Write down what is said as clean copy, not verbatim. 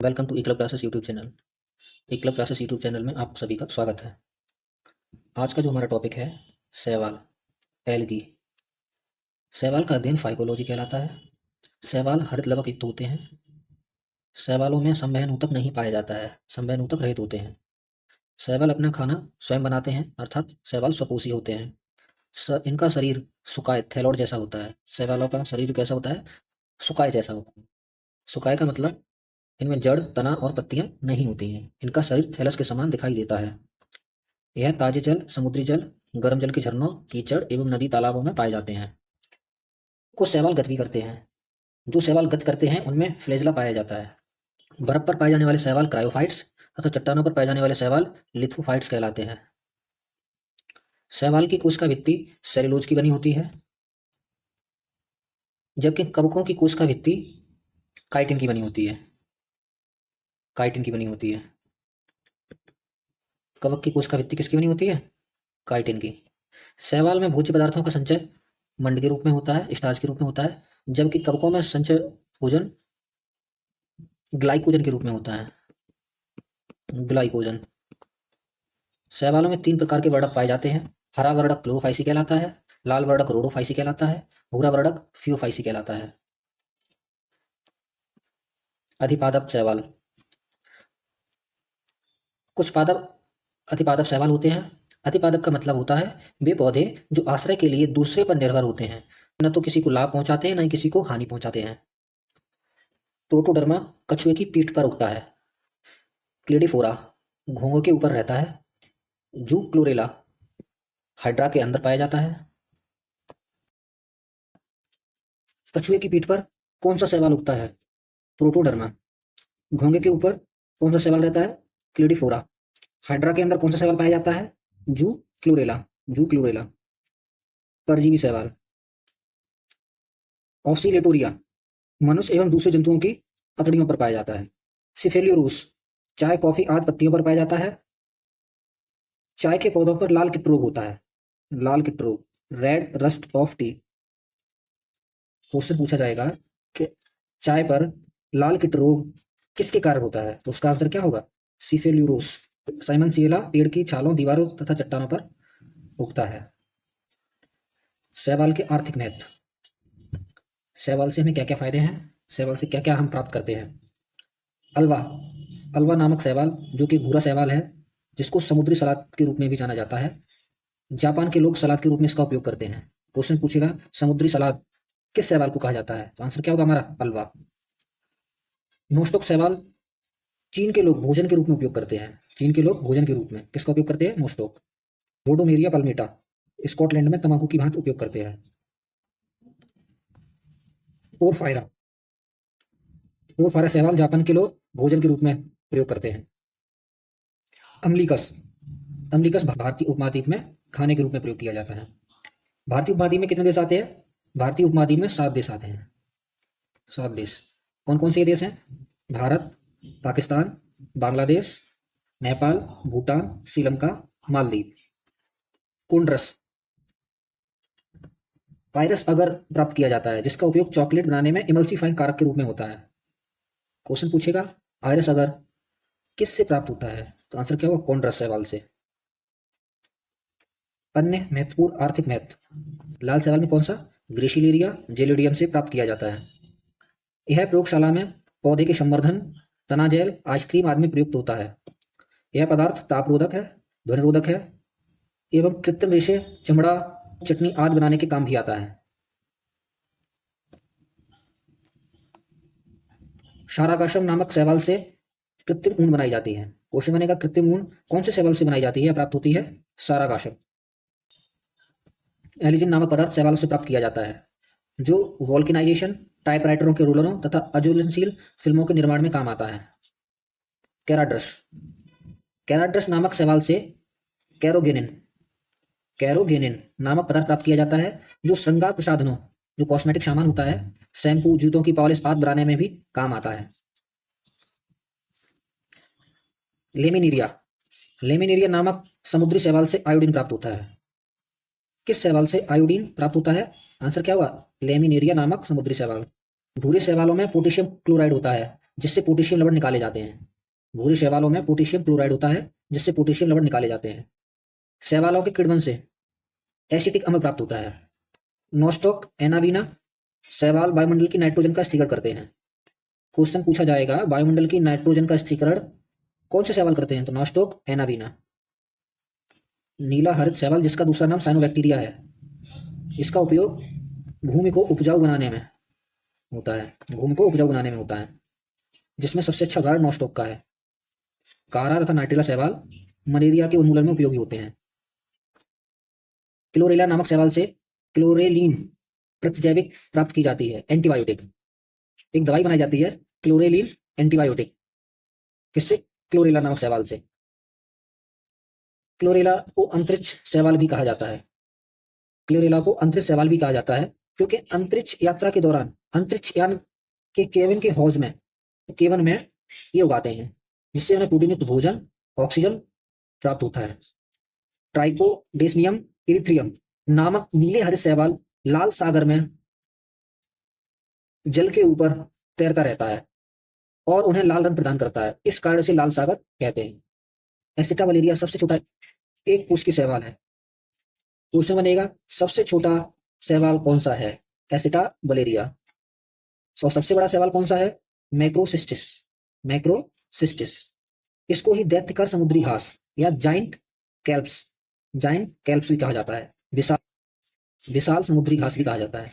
Welcome to Eclub classes YouTube channel. Eclub classes YouTube channel में आप सभी का स्वागत है। आज का जो हमारा टॉपिक है शैवाल, एल्गी। शैवाल का अध्ययन फाइकोलॉजी कहलाता है। शैवाल हरित युक्त होते हैं। शैवालों में संवहन ऊतक नहीं पाया जाता है, संवहन ऊतक रहित होते हैं। शैवाल अपना खाना स्वयं बनाते हैं, अर्थात शैवाल स्वपोषी होते हैं। इनका शरीर सुकाय थैलॉइड जैसा होता है। शैवालों का शरीर कैसा होता है? सुकाय जैसा होता है। सुकाय का मतलब इनमें जड़, तना और पत्तियां नहीं होती हैं। इनका शरीर थैलस के समान दिखाई देता है। यह ताजे जल, समुद्री जल, गर्म जल के झरनों, कीचड़ एवं नदी तालाबों में पाए जाते हैं। कुछ शैवाल गति भी करते हैं। जो शैवाल गति करते हैं उनमें फ्लैजेला पाया जाता है। बर्फ पर पाए जाने वाले शैवाल क्रायोफाइट्स तथा चट्टानों पर पाए जाने वाले शैवाल लिथोफाइट्स कहलाते हैं। शैवाल की कोशिका भित्ति सेल्यूलोज की बनी होती है, जबकि कवकों की कोशिका भित्ति काइटिन की बनी होती है। काइटिन की बनी होती है। कवक की कोशिका भित्ति किसकी बनी होती है? काइटिन की। शैवाल में भोज्य पदार्थों का संचय मंड के रूप में होता है, स्टार्च के रूप में होता है, जबकि कवकों में संचय भोजन ग्लाइकोजन के रूप में होता है। ग्लाइकोजन। शैवालों में 3 प्रकार के वर्णक पाए जाते हैं। हरा वर्णक क्लोरोफाइसी कहलाता है, लाल वर्णक रोडोफाइसी कहलाता है, भूरा वर्णक फियोफाइसी कहलाता है। अधिपादप शैवाल। कुछ पादप अतिपादप शैवाल होते हैं। अतिपादप का मतलब होता है वे पौधे जो आश्रय के लिए दूसरे पर निर्भर होते हैं, न तो किसी को लाभ पहुंचाते हैं, न ही किसी को हानि पहुंचाते हैं। प्रोटोडर्मा कछुए की पीठ पर उगता है। क्लेडिफोरा घोंघों के ऊपर रहता है। जू क्लोरेला हाइड्रा के अंदर पाया जाता है। कछुए की पीठ पर कौन सा शैवाल उगता है? प्रोटोडर्मा। घोंघे के ऊपर कौन सा शैवाल रहता है? क्लेडिफोरा। हाइड्रा के अंदर कौन सा शैवाल पाया जाता है? जू क्लोरेला। जू क्लोरेला। परजीवी शैवाल। ऑसिलेटोरिया मनुष्य एवं दूसरे जंतुओं की पतड़ियों पर पाया जाता है। सिफेलियोरूस चाय, कॉफी आदि पत्तियों पर पाया जाता है। चाय के पौधों पर लाल कीट रोग होता है। लाल कीट रोग, red rust of T. Question पूछा जाएगा कि चाय पर लाल कीट रोग किसके कारण होता है, तो उसका आंसर क्या होगा? सिफेल्यूरोस। साइमन सिएला पेड़ की छालों, दीवारों तथा चट्टानों पर उगता है। शैवाल के आर्थिक महत्व। शैवाल से हमें क्या क्या फायदे हैं? शैवाल से क्या क्या हम प्राप्त करते हैं? अलवा। अलवा नामक शैवाल जो कि भूरा शैवाल है, जिसको समुद्री सलाद के रूप में भी जाना जाता है। जापान के लोग सलाद के रूप में इसका उपयोग करते हैं। क्वेश्चन पूछेगा समुद्री सलाद किस शैवाल को कहा जाता है, तो आंसर क्या होगा हमारा? अलवा। नोस्टोक शैवाल चीन के लोग भोजन के रूप में उपयोग करते हैं। चीन के लोग भोजन के रूप में किसका उपयोग करते हैं? नोस्टोक। रोडोमेरिया पल्मेटा स्कॉटलैंड में तंबाकू की भांति उपयोग करते हैं। ओरफायरा। ओरफायरा शैवाल जापान के लोग भोजन के रूप में प्रयोग करते हैं। अम्लिकस। अम्लिकस भारतीय उपमहाद्वीप में खाने के रूप में प्रयोग किया जाता है। भारतीय उपमहाद्वीप में कितने देश आते हैं? भारतीय उपमहाद्वीप में 7 देश आते हैं। 7 देश। कौन कौन से ये देश हैं? भारत, पाकिस्तान, बांग्लादेश, नेपाल, भूटान, श्रीलंका, मालदीव। कोंड्रस वायरस अगर प्राप्त किया जाता है जिसका उपयोग चॉकलेट बनाने में इमल्सिफाइंग कारक के रूप में होता है। क्वेश्चन पूछेगा वायरस अगर किससे प्राप्त होता है, तो आंसर क्या होगा? कोंड्रस शैवाल से। अन्य महत्वपूर्ण आर्थिक महत्व। लाल शैवाल में कौन सा? ग्रेसिलेरिया जेलिडियम से प्राप्त किया जाता है। यह प्रयोगशाला में पौधे के संवर्धन, तना जेल, आइसक्रीम आदि में प्रयुक्त होता है। यह पदार्थ तापरोधक है, ध्वनिरोधक है एवं कृत्रिम रेशे, चमड़ा, चटनी आदि बनाने के काम भी आता है। शाराकाशम नामक शैवाल से कृत्रिम ऊन बनाई जाती है। क्वेश्चन बनेगा कृत्रिम ऊन कौन से शैवाल से बनाई जाती है, प्राप्त होती है? शाराकाशम। एलिजिन नामक पदार्थ शैवालों से प्राप्त किया जाता है, जो वोल्केनाइजेशन, टाइपराइटरों के रोलरों तथा अज्वलनशील फिल्मों के निर्माण में काम आता है। कैराड्रस। कैराड्रस नामक शैवाल से कैरोगेनिन कैरोगेनिन नामक पदार्थ प्राप्त किया जाता है, जो श्रृंगार प्रसाधनों, जो कॉस्मेटिक सामान होता है, शैम्पू, जूतों की पॉलिश आदि बनाने में भी काम आता है। लेमिनीरिया। लेमिनीरिया नामक समुद्री शैवाल से आयोडीन प्राप्त होता है। किस शैवाल से आयोडीन प्राप्त होता है? आंसर क्या हुआ? लेमिनेरिया नामक समुद्री शैवाल। भूरे शैवालों में पोटेशियम क्लोराइड होता है, जिससे पोटेशियम लवण निकाले जाते हैं। भूरे शैवालों में पोटेशियम क्लोराइड होता है जिससे पोटेशियम लवण निकाले जाते हैं। शैवालों के किण्वन से एसिटिक अम्ल प्राप्त होता है। नोस्टॉक एनावीना शैवाल वायुमंडल की नाइट्रोजन का स्थिरीकरण करते हैं। क्वेश्चन पूछा जाएगा वायुमंडल की नाइट्रोजन का स्थिरीकरण कौन से शैवाल करते हैं, तो नोस्टॉक एनावीना। नीला हरित शैवाल जिसका दूसरा नाम साइनोबैक्टीरिया है, इसका उपयोग भूमि को उपजाऊ बनाने में होता है, जिसमें सबसे अच्छा उदाहरण नोस्टॉक का है। कारा तथा नाइट्रिला शैवाल मलेरिया के उन्मूलन में उपयोगी होते हैं। क्लोरेला नामक शैवाल से क्लोरेलिन प्रतिजैविक प्राप्त की जाती है, एंटीबायोटिक। एक दवाई बनाई जाती है क्लोरेलिन एंटीबायोटिक, किससे, क्लोरेला नामक शैवाल से। क्लोरेला को अंतरिक्ष शैवाल भी कहा जाता है। क्योंकि अंतरिक्ष यात्रा के दौरान अंतरिक्ष यान के केबिन में ये उगाते हैं, जिससे उन्हें प्रोटीनयुक्त भोजन, ऑक्सीजन प्राप्त होता है। ट्राइकोडेस्मियम इरिथ्रियम नामक नीले हरित शैवाल लाल सागर में जल के ऊपर तैरता रहता है और उन्हें लाल रंग प्रदान करता है, इस कारण से लाल सागर कहते हैं। एसिटावलेरिया सबसे छोटा एक कोश की शैवाल है। क्वेश्चन बनेगा सबसे छोटा शैवाल कौन सा है, एसिटावलेरिया। सबसे बड़ा शैवाल कौन सा है, मैक्रोसिस्टिस। इसको ही दैत्यकर समुद्री घास या जाइंट कैल्प्स भी कहा जाता है, विशाल समुद्री घास भी कहा जाता है।